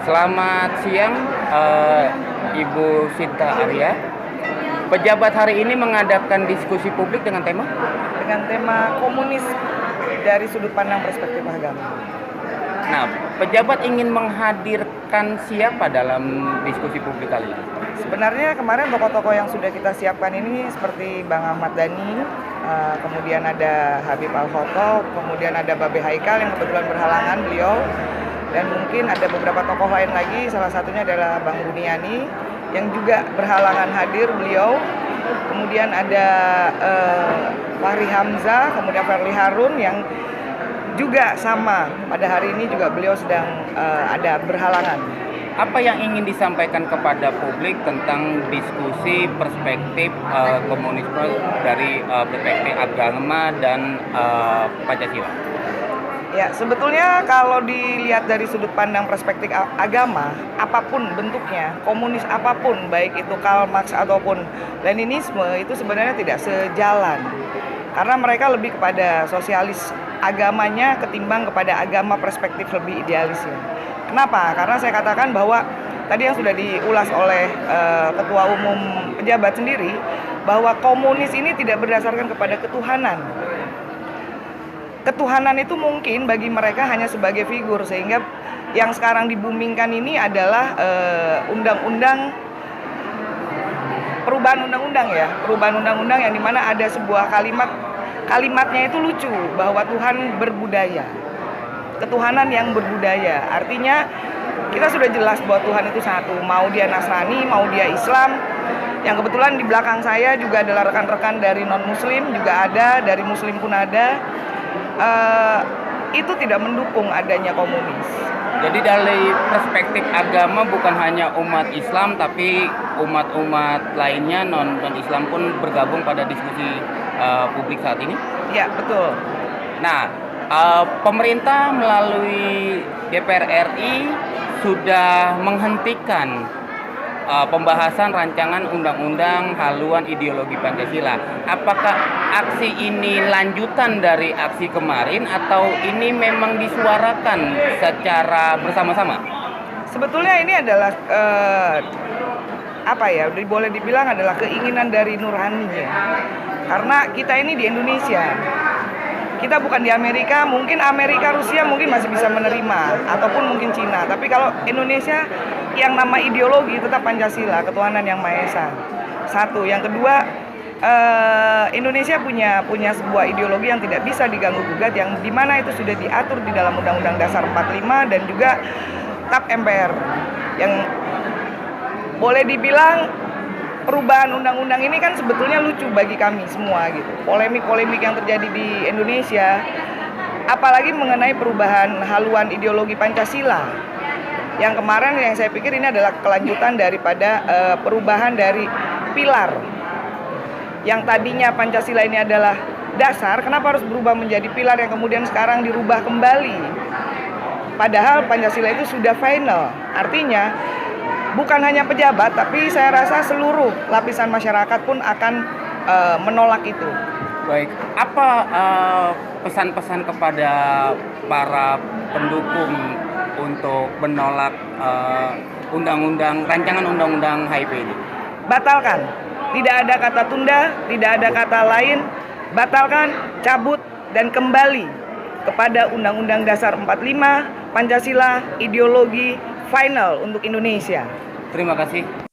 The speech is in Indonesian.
Selamat siang, Ibu Sinta Arya. Pejabat hari ini mengadakan diskusi publik dengan tema komunis dari sudut pandang perspektif agama. Nah, pejabat ingin menghadirkan siapa dalam diskusi publik kali ini? Sebenarnya kemarin tokoh-tokoh yang sudah kita siapkan ini seperti Bang Ahmad Dhani, kemudian ada Habib Al-Khotob, kemudian ada Babe Haikal yang kebetulan berhalangan beliau, dan mungkin ada beberapa tokoh lain lagi, salah satunya adalah Bang Buniani yang juga berhalangan hadir beliau. Kemudian ada Fahri Hamzah, kemudian Fahri Harun yang juga sama pada hari ini juga beliau sedang ada berhalangan. Apa yang ingin disampaikan kepada publik tentang diskusi perspektif komunisme dari perspektif agama dan Pancasila? Ya, sebetulnya kalau dilihat dari sudut pandang perspektif agama, apapun bentuknya, komunis apapun, baik itu Karl Marx ataupun Leninisme, itu sebenarnya tidak sejalan. Karena mereka lebih kepada sosialis agamanya ketimbang kepada agama perspektif lebih idealisnya. Kenapa? Karena saya katakan bahwa tadi yang sudah diulas oleh Ketua Umum pejabat sendiri, bahwa komunis ini tidak berdasarkan kepada ketuhanan. Ketuhanan itu mungkin bagi mereka hanya sebagai figur, sehingga yang sekarang dibumingkan ini adalah perubahan undang-undang yang dimana ada sebuah kalimatnya itu lucu, bahwa Tuhan berbudaya, ketuhanan yang berbudaya. Artinya kita sudah jelas bahwa Tuhan itu satu, mau dia Nasrani, mau dia Islam. Yang kebetulan di belakang saya juga adalah rekan-rekan dari non-muslim, juga ada, dari muslim pun ada. Itu tidak mendukung adanya komunis. Jadi dari perspektif agama bukan hanya umat Islam, tapi umat-umat lainnya non-Islam pun bergabung pada diskusi publik saat ini? Ya, betul. Nah, pemerintah melalui DPR RI sudah menghentikan pembahasan rancangan undang-undang haluan ideologi Pancasila. Apakah aksi ini lanjutan dari aksi kemarin atau ini memang disuarakan secara bersama-sama? Sebetulnya ini adalah boleh dibilang adalah keinginan dari nuraninya. Karena kita ini di Indonesia. Kita bukan di Amerika, mungkin Amerika, Rusia mungkin masih bisa menerima, ataupun mungkin Cina. Tapi kalau Indonesia, yang nama ideologi tetap Pancasila, ketuhanan yang Maha Esa. Satu, yang kedua, Indonesia punya sebuah ideologi yang tidak bisa diganggu-gugat, yang dimana itu sudah diatur di dalam Undang-Undang Dasar 45 dan juga TAP MPR, yang boleh dibilang perubahan undang-undang ini kan sebetulnya lucu bagi kami semua gitu. Polemik-polemik yang terjadi di Indonesia, apalagi mengenai perubahan haluan ideologi Pancasila. Yang kemarin yang saya pikir ini adalah kelanjutan daripada perubahan dari pilar. Yang tadinya Pancasila ini adalah dasar, kenapa harus berubah menjadi pilar yang kemudian sekarang dirubah kembali? Padahal Pancasila itu sudah final. Artinya bukan hanya pejabat, tapi saya rasa seluruh lapisan masyarakat pun akan menolak itu. Baik, apa pesan-pesan kepada para pendukung untuk menolak rancangan undang-undang HIP ini? Batalkan. Tidak ada kata tunda, tidak ada kata lain. Batalkan, cabut, dan kembali kepada Undang-Undang Dasar 45, Pancasila, ideologi final untuk Indonesia. Terima kasih.